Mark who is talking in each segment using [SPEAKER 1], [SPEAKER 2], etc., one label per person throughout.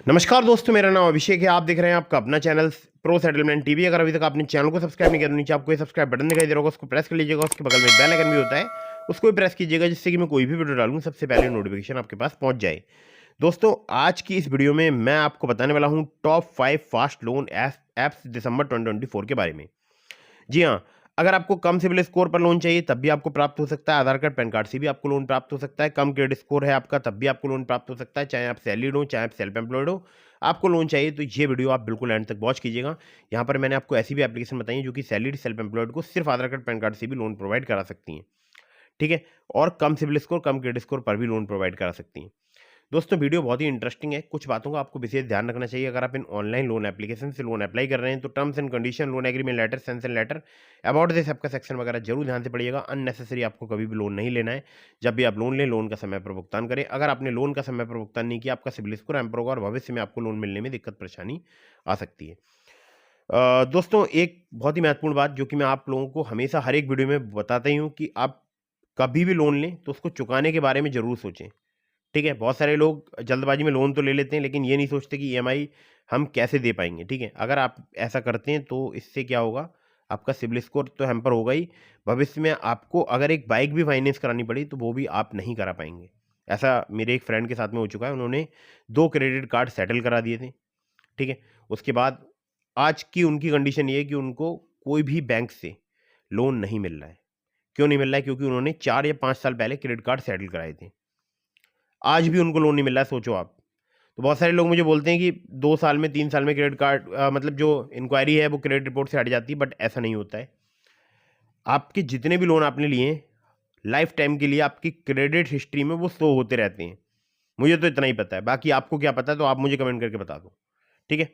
[SPEAKER 1] नमस्कार दोस्तों, मेरा नाम अभिषेक है। आप देख रहे हैं आपका अपना चैनल प्रो सेटलमेंट टीवी। अगर अभी तक आपने चैनल को सब्सक्राइब नहीं किया तो नीचे आपको सब्सक्राइब बटन दिखाई दे रहा होगा, उसको प्रेस कर लीजिएगा। उसके बगल में एक बेल आइकन भी होता है, उसको भी प्रेस कीजिएगा, जिससे कि मैं कोई भी वीडियो डालूं सबसे पहले नोटिफिकेशन आपके पास पहुंच जाए। दोस्तों, आज की इस वीडियो में मैं आपको बताने वाला हूं टॉप 5 फास्ट लोन एप्स दिसंबर 2024 के बारे में। जी हाँ, अगर आपको कम सिबिल स्कोर पर लोन चाहिए तब भी आपको प्राप्त हो सकता है। आधार कार्ड पैन कार्ड से भी आपको लोन प्राप्त हो सकता है। कम क्रेडिट स्कोर है आपका तब भी आपको लोन प्राप्त हो सकता है। चाहे आप सैलरीड हो, चाहे आप सेल्फ एम्प्लॉयड हो, आपको लोन चाहिए तो ये वीडियो आप बिल्कुल एंड तक वॉच कीजिएगा। यहाँ पर मैंने आपको ऐसी भी एप्लीकेशन बताई है जो कि सैलरीड सेल्फ एम्प्लॉयड को सिर्फ आधार कार्ड पैन कार्ड से भी लोन प्रोवाइड करा सकती हैं। ठीक है, और कम सिबिल स्कोर, कम क्रेडिट स्कोर पर भी लोन प्रोवाइड करा सकती हैं। दोस्तों, वीडियो बहुत ही इंटरेस्टिंग है। कुछ बातों का आपको विशेष ध्यान रखना चाहिए। अगर आप इन ऑनलाइन लोन एप्लीकेशन से लोन अप्लाई कर रहे हैं तो terms and condition, loan agreement letter, sanction letter, about this आपका सेक्शन वगैरह जरूर ध्यान से पढ़िएगा। अननेसेसरी आपको कभी भी लोन नहीं लेना है। जब भी आप लोन लें, लोन का समय पर भुगतान करें। अगर आपने लोन का समय पर भुगतान नहीं किया, आपका सिबिल स्कोर एम्पर होगा और भविष्य में आपको लोन मिलने में दिक्कत परेशानी आ सकती है। दोस्तों, एक बहुत ही महत्वपूर्ण बात जो कि मैं आप लोगों को हमेशा हर एक वीडियो में बताता ही हूँ कि आप कभी भी लोन लें तो उसको चुकाने के बारे में ज़रूर सोचें। ठीक है, बहुत सारे लोग जल्दबाजी में लोन तो ले लेते हैं लेकिन ये नहीं सोचते कि ईएमआई हम कैसे दे पाएंगे। ठीक है, अगर आप ऐसा करते हैं तो इससे क्या होगा, आपका सिबिल स्कोर तो हैम्पर होगा ही। भविष्य में आपको अगर एक बाइक भी फाइनेंस करानी पड़ी तो वो भी आप नहीं करा पाएंगे। ऐसा मेरे एक फ्रेंड के साथ में हो चुका है। उन्होंने 2 क्रेडिट कार्ड सेटल करा दिए थे। ठीक है, उसके बाद आज की उनकी कंडीशन ये है कि उनको कोई भी बैंक से लोन नहीं मिल रहा है। क्यों नहीं मिल रहा है? क्योंकि उन्होंने 4 या 5 साल पहले क्रेडिट कार्ड सेटल कराए थे। आज भी उनको लोन नहीं मिल रहा है, सोचो आप। तो बहुत सारे लोग मुझे बोलते हैं कि 2 साल में, 3 साल में क्रेडिट कार्ड मतलब जो इंक्वायरी है वो क्रेडिट रिपोर्ट से हट जाती है, बट ऐसा नहीं होता है। आपके जितने भी लोन आपने लिए हैं, लाइफ टाइम के लिए आपकी क्रेडिट हिस्ट्री में वो शो होते रहते हैं। मुझे तो इतना ही पता है, बाकी आपको क्या पता है तो आप मुझे कमेंट करके बता दो। ठीक है,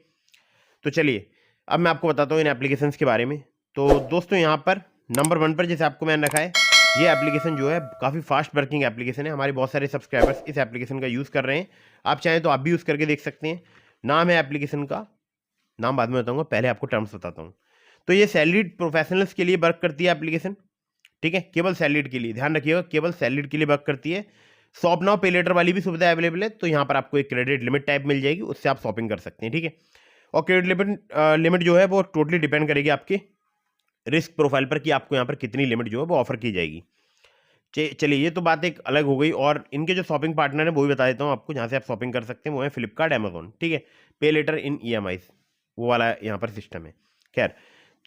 [SPEAKER 1] तो चलिए अब मैं आपको बताता हूँ इन एप्लीकेशंस के बारे में। तो दोस्तों, यहाँ पर नंबर 1 पर जैसे आपको मैंने रखा है, ये एप्लीकेशन जो है काफ़ी फास्ट वर्किंग एप्लीकेशन है। हमारे बहुत सारे सब्सक्राइबर्स इस एप्लीकेशन का यूज़ कर रहे हैं। आप चाहें तो आप भी यूज़ करके देख सकते हैं। नाम है एप्लीकेशन का, नाम बाद में बताऊंगा, पहले आपको टर्म्स बताता हूँ। तो ये सैलरीड प्रोफेशनल्स के लिए वर्क करती है एप्लीकेशन। ठीक है, केवल सैलरीड के लिए, ध्यान रखिएगा, केवल सैलरीड के लिए वर्क करती है। शॉप नाउ पे लेटर वाली भी सुविधा अवेलेबल है। तो यहाँ पर आपको एक क्रेडिट लिमिट टाइप मिल जाएगी, उससे आप शॉपिंग कर सकते हैं। ठीक है, और क्रेडिट लिमिट जो है वो टोटली डिपेंड करेगी आपके रिस्क प्रोफाइल पर कि आपको यहाँ पर कितनी लिमिट जो है वो ऑफर की जाएगी। चलिए, ये तो बात एक अलग हो गई। और इनके जो शॉपिंग पार्टनर है वो भी बता देता हूँ आपको, जहाँ से आप शॉपिंग कर सकते हैं। वो है फ्लिपकार्ट, अमेजोन। ठीक है, पे लेटर इन ईएमआई, वो वाला यहाँ पर सिस्टम है। खैर,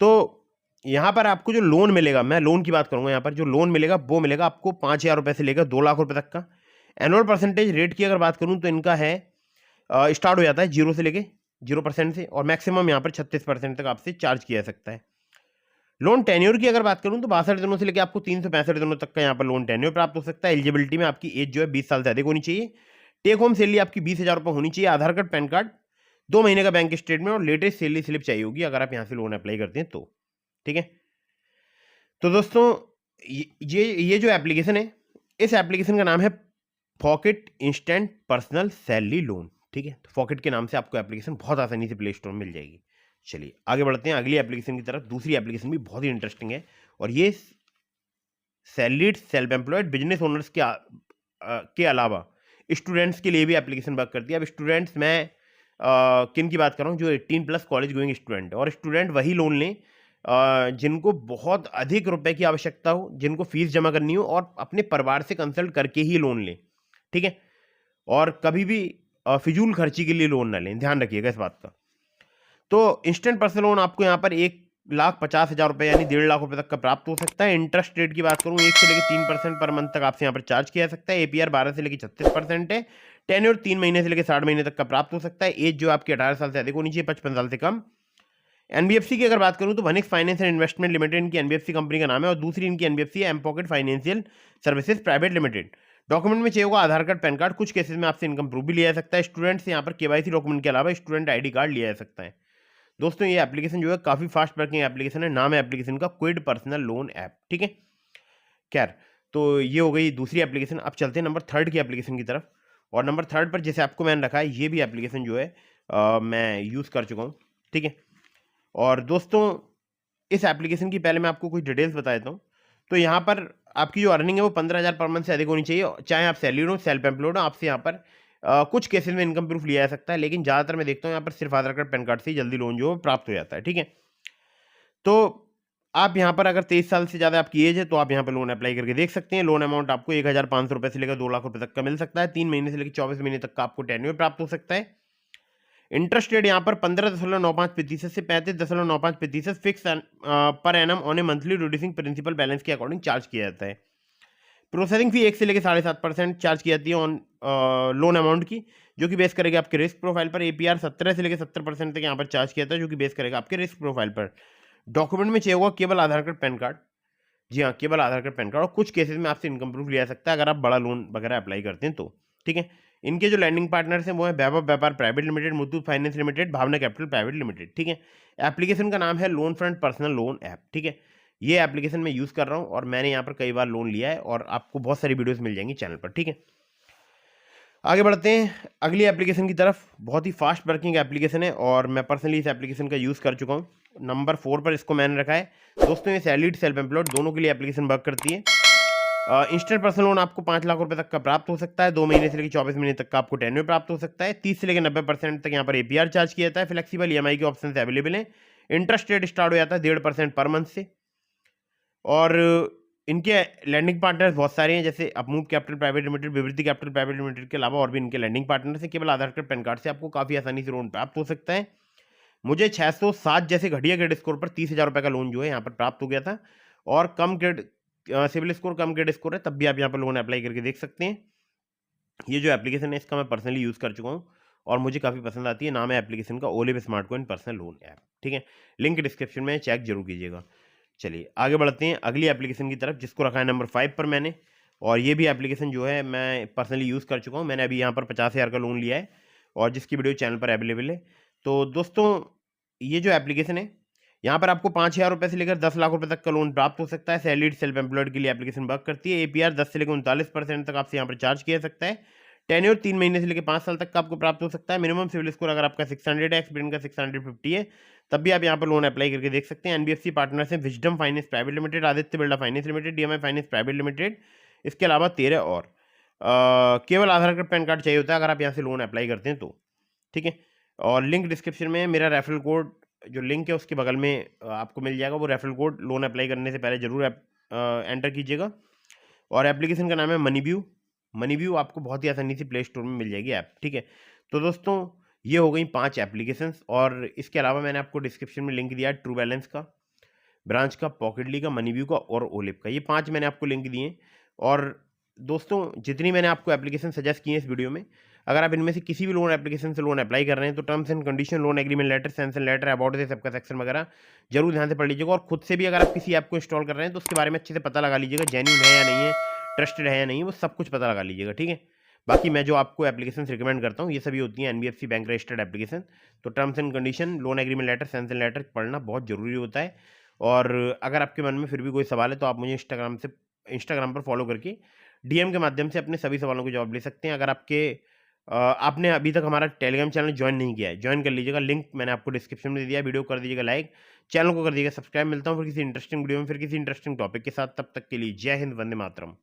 [SPEAKER 1] तो यहाँ पर आपको जो लोन मिलेगा, मैं लोन की बात करूँगा। यहाँ पर जो लोन मिलेगा वो मिलेगा आपको 5,000 रुपये से लेकर 2 लाख रुपये तक का। एनुअल परसेंटेज रेट की अगर बात करूँ तो इनका है, स्टार्ट हो जाता है 0 से लेके 0% से, और मैक्सिमम यहाँ पर 36% तक आपसे चार्ज किया जा सकता है। लोन टेन्योर की अगर बात करूं तो 62 दिनों से लेकर आपको 365 दिनों तक का यहाँ पर लोन टेन्योर प्राप्त हो सकता है। एलिजिबिलिटी में आपकी एज जो है 20 साल से अधिक होनी चाहिए। टेक होम सैलरी आपकी 20,000 रुपये होनी चाहिए। आधार कार्ड, पैन कार्ड, 2 महीने का बैंक स्टेटमेंट और लेटेस्ट सैलरी स्लिप चाहिए होगी अगर आप यहाँ से लोन अप्लाई करते हैं तो। ठीक है, तो दोस्तों, ये जो एप्लीकेशन है, इस एप्लीकेशन का नाम है pocket instant personal salary loan. ठीक है, तो पॉकेट के नाम से आपको एप्लीकेशन बहुत आसानी से प्ले स्टोर में मिल जाएगी। चलिए आगे बढ़ते हैं अगली एप्लीकेशन की तरफ। दूसरी एप्लीकेशन भी बहुत ही इंटरेस्टिंग है, और ये salaried self employed business owners के अलावा स्टूडेंट्स के लिए भी एप्लीकेशन वर्क करती है। अब स्टूडेंट्स, मैं किन की बात कर रहा हूँ? जो 18+ कॉलेज गोइंग स्टूडेंट, और स्टूडेंट वही लोन लें जिनको बहुत अधिक रुपए की आवश्यकता हो, जिनको फीस जमा करनी हो, और अपने परिवार से कंसल्ट करके ही लोन लें। ठीक है, और कभी भी फिजूल खर्ची के लिए लोन ना लें, ध्यान रखिएगा इस बात का। तो इंस्टेंट पर्सनल लोन आपको यहाँ पर 1,50,000 रुपये यानी 1.5 लाख रुपए तक का प्राप्त हो सकता है। इंटरेस्ट रेट की बात करूँ, 1 से लेकर 3% पर मंथ तक आपसे यहाँ पर चार्ज किया जा सकता है। एपीआर 12 से लेकर 36% है। टेन्योर 3 महीने से लेकर 60 महीने तक का प्राप्त हो सकता है। एज जो आपकी 18 साल से अधिक होनी चाहिए, 55 साल से कम। एनबीएफसी की अगर बात करूं तो Vanix finance and investment limited इनकी एनबीएफसी कंपनी का नाम है, और दूसरी इनकी एनबीएफसी है mPokket financial services private limited. Document में चाहिए होगा आधार कार्ड, पैन कार्ड, कुछ केसेस में आपसे इनकम प्रूफ भी लिया जा सकता है। स्टूडेंट से यहाँ पर केवाईसी डॉक्यूमेंट के अलावा स्टूडेंट आईडी कार्ड लिया जा सकता है। दोस्तों, ये एप्लीकेशन जो है काफ़ी फास्ट वर्किंग एप्लीकेशन है। नाम है एप्लीकेशन का क्विड पर्सनल लोन ऐप। ठीक है, खैर, तो ये हो गई दूसरी एप्लीकेशन। अब चलते हैं नंबर 3 की एप्लीकेशन की तरफ। और नंबर 3 पर जैसे आपको मैंने रखा है, ये भी एप्लीकेशन जो है मैं यूज़ कर चुका हूँ। ठीक है, और दोस्तों, इस एप्लीकेशन की पहले मैं आपको कुछ डिटेल्स बता देता हूँ। तो यहाँ पर आपकी जो अर्निंग है वो 15,000 पर मंथ से अधिक होनी चाहिए। चाहे आप सैलरीड हो, सेल्फ एम्प्लॉयड हो, आपसे यहाँ पर कुछ केसेस में इनकम प्रूफ लिया जा सकता है, लेकिन ज़्यादातर मैं देखता हूँ यहाँ पर सिर्फ आधार कार्ड पैन कार्ड से ही जल्दी लोन जो है प्राप्त हो जाता है। ठीक है, तो आप यहाँ पर अगर 23 साल से ज़्यादा आपकी एज है तो आप यहाँ पर लोन अप्लाई करके देख सकते हैं। लोन अमाउंट आपको 1,500 रुपये से लेकर 2 लाख रुपए तक का मिल सकता है। 3 महीने से लेकर 24 महीने तक का आपको टेन्योर प्राप्त हो सकता है। इंटरेस्ट रेट यहाँ पर 15.95% से 35.95% फिक्स पर annum on a monthly reducing principal balance के अकॉर्डिंग चार्ज किया जाता है। प्रोसेसिंग फी 1 से लेकर 7.5% चार्ज की जाती है ऑन लोन अमाउंट की, जो कि बेस करेगा आपके रिस्क प्रोफाइल पर। एपीआर 17 से लेकर 70% तक यहाँ पर चार्ज किया जाता है, जो कि बेस करेगा आपके रिस्क प्रोफाइल पर। डॉक्यूमेंट में चाहिए होगा केवल आधार कार्ड पैन कार्ड। जी हाँ, केवल आधार कार्ड पैन कार्ड, और कुछ केसेस में आपसे इनकम प्रूफ लिया जा सकता है अगर आप बड़ा लोन वगैरह अप्लाई करते हैं तो। ठीक है, इनके जो लैंडिंग पार्टनर्स हैं वो है Vaibhav Vyapar private limited, Muthoot finance limited, Bhavana capital private limited. ठीक है, एप्लीकेशन का नाम है loan front personal loan app. ठीक है, ये एप्लीकेशन मैं यूज़ कर रहा हूँ और मैंने यहाँ पर कई बार लोन लिया है, और आपको बहुत सारी वीडियोस मिल जाएंगी चैनल पर। ठीक है, आगे बढ़ते हैं अगली एप्लीकेशन की तरफ। बहुत ही फास्ट वर्किंग एप्लीकेशन है और मैं पर्सनली इस एप्लीकेशन का यूज़ कर चुका हूँ। नंबर 4 पर इसको मैंने रखा है। दोस्तों ये सैलरीड सेल्फ एम्प्लॉयड दोनों के लिए एप्लीकेशन वर्क करती है। इंस्टेंट पर्सनल लोन आपको 5 लाख रुपए तक का प्राप्त हो सकता है। 2 महीने से लेकर 24 महीने तक का आपको टेन्योर प्राप्त हो सकता है। 30 से लेकर 90% तक यहाँ पर एपीआर चार्ज किया जाता है। फ्लेक्सिबल ईएमआई के ऑप्शन अवेलेबल हैं। इंटरेस्ट रेट स्टार्ट हो जाता है 1.5% पर मंथ से। और इनके लैंडिंग पार्टनर्स बहुत सारे हैं, जैसे Upmove capital private limited, Vivriti capital private limited के अलावा और भी इनके लैंडिंग पार्टनर्स हैं। केवल आधार कार्ड पैन कार्ड से आपको काफ़ी आसानी से लोन प्राप्त हो सकता है। मुझे 607 जैसे घटिया क्रेडिट स्कोर पर 30,000 रुपये का लोन जो है यहाँ पर प्राप्त हो गया था। और कम क्रेडिट सिविल स्कोर, कम क्रेडिट स्कोर है, तब भी आप यहाँ पर लोन अप्लाई करके देख सकते हैं। ये जो एप्लीकेशन है इसका मैं पर्सनली यूज़ कर चुका हूँ और मुझे काफ़ी पसंद आती है। नाम है एप्लीकेशन का olive smart coin personal loan app. ठीक है, लिंक डिस्क्रिप्शन में चेक जरूर कीजिएगा। चलिए आगे बढ़ते हैं अगली एप्लीकेशन की तरफ, जिसको रखा है नंबर 5 पर मैंने। और ये भी एप्लीकेशन जो है मैं पर्सनली यूज़ कर चुका हूँ। मैंने अभी यहाँ पर 50,000 का लोन लिया है और जिसकी वीडियो चैनल पर अवेलेबल है। तो दोस्तों ये जो एप्लीकेशन है यहाँ पर आपको 5,000 रुपये से लेकर 10 लाख रुपए तक का लोन प्राप्त हो सकता है। सैलरीड सेल्फ एम्प्लॉयड के लिए एप्लीकेशन वर्क करती है। एपीआर 10 से लेकर 39% तक आपसे यहाँ पर चार्ज किया जा सकता है। टेन्योर 3 महीने से लेकर 5 साल तक का आपको प्राप्त हो सकता है। मिनिमम सिविल स्कोर अगर आपका 600 है, एक्सपीरियंस का 650 है, तब भी आप यहाँ पर लोन अप्लाई करके देख सकते हैं। एनबीएफसी पार्टनर्स हैं wisdom finance private limited, Aditya Birla finance limited, DMI finance private limited, इसके अलावा 13 और। केवल आधार कार्ड पैन कार्ड चाहिए होता है अगर आप यहाँ से लोन अप्लाई करते हैं तो। ठीक है, और लिंक डिस्क्रिप्शन में मेरा रेफरल कोड जो लिंक है उसके बगल में आपको मिल जाएगा। वो रेफरल कोड लोन अप्लाई करने से पहले जरूर एंटर कीजिएगा। और एप्लीकेशन का नाम है मनीव्यू। मनीव्यू आपको बहुत ही आसानी से प्ले स्टोर में मिल जाएगी ऐप। ठीक है, तो दोस्तों ये हो गई 5 एप्लीकेशंस, और इसके अलावा मैंने आपको डिस्क्रिप्शन में लिंक दिया है ट्रू बैलेंस का, ब्रांच का, पॉकेटली का, मनीव्यू का और ओलिव का। ये 5 मैंने आपको लिंक दिए हैं। और दोस्तों जितनी मैंने आपको एप्लीकेशन सजेस्ट की है इस वीडियो में, अगर आप इनमें से किसी भी लोन एप्लीकेशन से लोन अप्लाई कर रहे हैं तो terms and condition, loan agreement letter, sanction letter, about this सबका सेक्शन वगैरह जरूर ध्यान से पढ़ लीजिएगा। और खुद से भी अगर आप किसी ऐप को इंस्टॉल कर रहे हैं तो उसके बारे में अच्छे से पता लगा लीजिएगा, जेन्युइन है या नहीं है, ट्रस्टेड है या नहीं, वो सब कुछ पता लगा लीजिएगा। ठीक है, बाकी मैं जो आपको एप्लीकेशन रिकमेंड करता हूँ ये सभी होती हैं एनबीएफसी बैंक रजिस्टर्ड एप्लीकेशन। तो terms and condition, loan agreement letter, sanction letter पढ़ना बहुत जरूरी होता है। और अगर आपके मन में फिर भी कोई सवाल है तो आप मुझे इंस्टाग्राम पर फॉलो करके डीएम के माध्यम से अपने सभी सवालों के जवाब ले सकते हैं। अगर आपने अभी तक हमारा टेलीग्राम चैनल ज्वाइन नहीं किया है, ज्वाइन कर लीजिएगा। लिंक मैंने आपको डिस्क्रिप्शन में दे दिया। वीडियो कर दीजिएगा लाइक, चैनल को कर दीजिएगा सब्सक्राइब। मिलता हूँ फिर किसी इंटरेस्टिंग वीडियो में, फिर किसी इंटरेस्टिंग टॉपिक के साथ। तब तक के लिए जय हिंद, वंदे मातरम।